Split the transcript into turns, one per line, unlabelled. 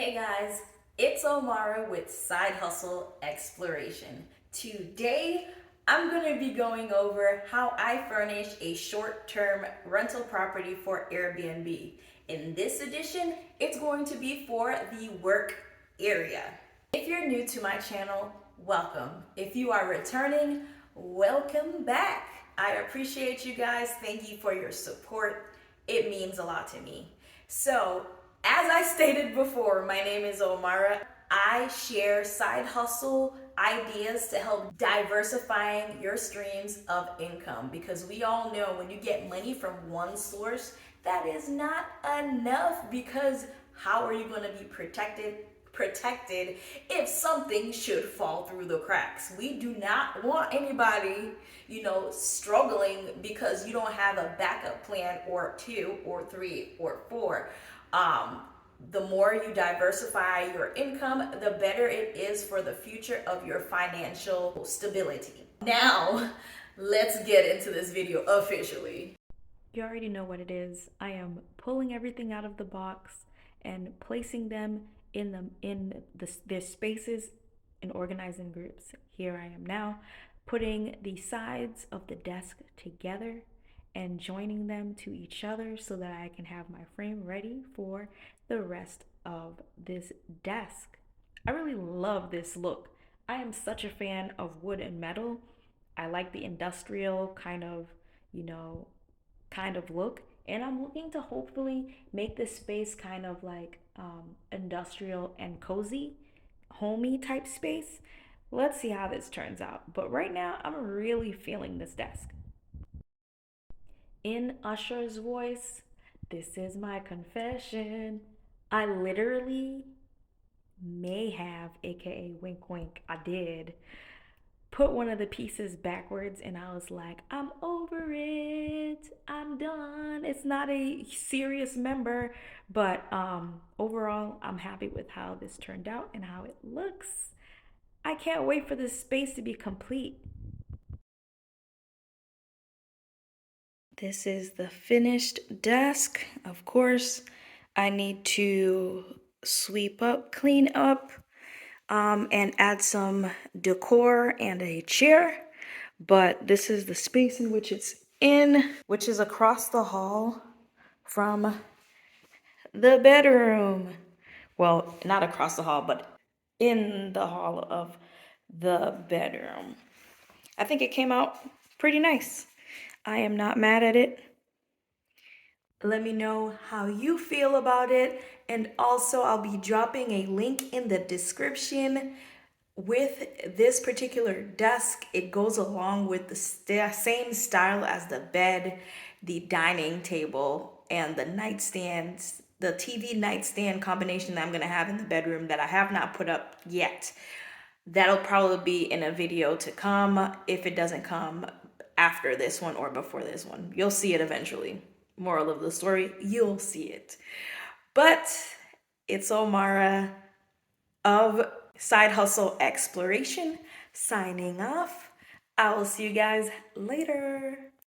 Hey guys, it's Omara with Side Hustle Exploration. Today, I'm going to be going over how I furnish a short-term rental property for Airbnb. In this edition, it's going to be for the work area. If you're new to my channel, welcome. If you are returning, welcome back. I appreciate you guys. Thank you for your support. It means a lot to me. So, as I stated before, my name is Omara. I share side hustle ideas to help diversifying your streams of income, because we all know when you get money from one source, that is not enough, because how are you going to be protected if something should fall through the cracks? We do not want anybody, struggling because you don't have a backup plan or two or three or four. The more you diversify your income, the better it is for the future of your financial stability. Now, let's get into this video officially.
You already know what it is. I am pulling everything out of the box and placing them in their spaces and organizing groups. Here I am now, putting the sides of the desk together and joining them to each other so that I can have my frame ready for the rest of this desk. I really love this look. I am such a fan of wood and metal. I like the industrial you know, kind of look, and I'm looking to hopefully make this space kind of like industrial and cozy, homey type space. Let's see how this turns out. But right now, I'm really feeling this desk. In Usher's voice, this is my confession. I literally may have, aka wink wink, I did put one of the pieces backwards, and I was like, I'm over it. I'm done. It's not a serious member, but overall, I'm happy with how this turned out and how it looks. I can't wait for this space to be complete. This is the finished desk. Of course, I need to sweep up, clean up, and add some decor and a chair. But this is the space in which it's in, which is across the hall from the bedroom. Well, not across the hall, but in the hall of the bedroom. I think it came out pretty nice. I am not mad at it. Let me know how you feel about it. And also, I'll be dropping a link in the description with this particular desk. It goes along with the same style as the bed, the dining table, and the nightstands, the TV nightstand combination that I'm gonna have in the bedroom that I have not put up yet. That'll probably be in a video to come, if it doesn't come after this one or before this one. You'll see it eventually. Moral of the story, you'll see it. But it's Omara of Side Hustle Exploration signing off. I will see you guys later.